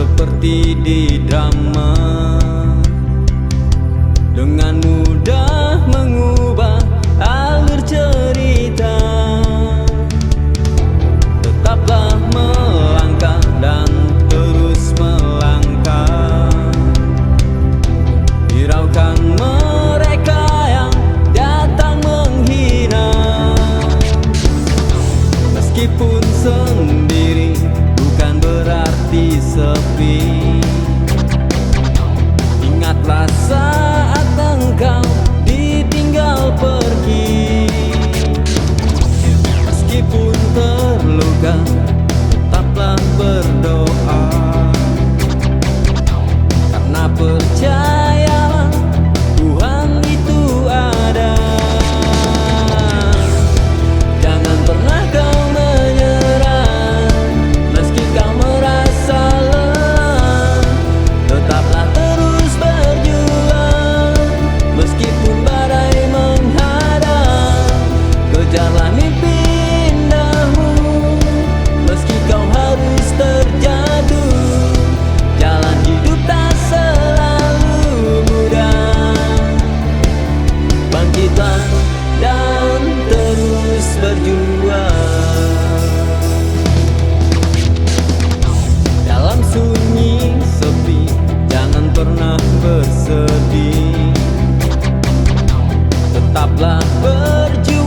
seperti di drama, dengan mudah mengubah alur cerita. Tetaplah melangkah dan terus melangkah, hiraukan mereka yang datang menghina. Meskipun sendiri bukan berarti sepi. Ingatlah saat engkau ditinggal pergi. Meskipun terluka, tetaplah berdoa, karena percayalah Tuhan itu ada. Jangan pernah kau menyerah, meski kau merasa lelah. Tetaplah terus berjuang, meskipun badai menghadang. Kejarlah mimpi indahmu, meski kau harus terjatuh. Jalan hidup tak selalu mudah. Bangkitlah dan terus berjuang. Dalam sunyi sepi, jangan pernah bersedih. Tetaplah berjuang.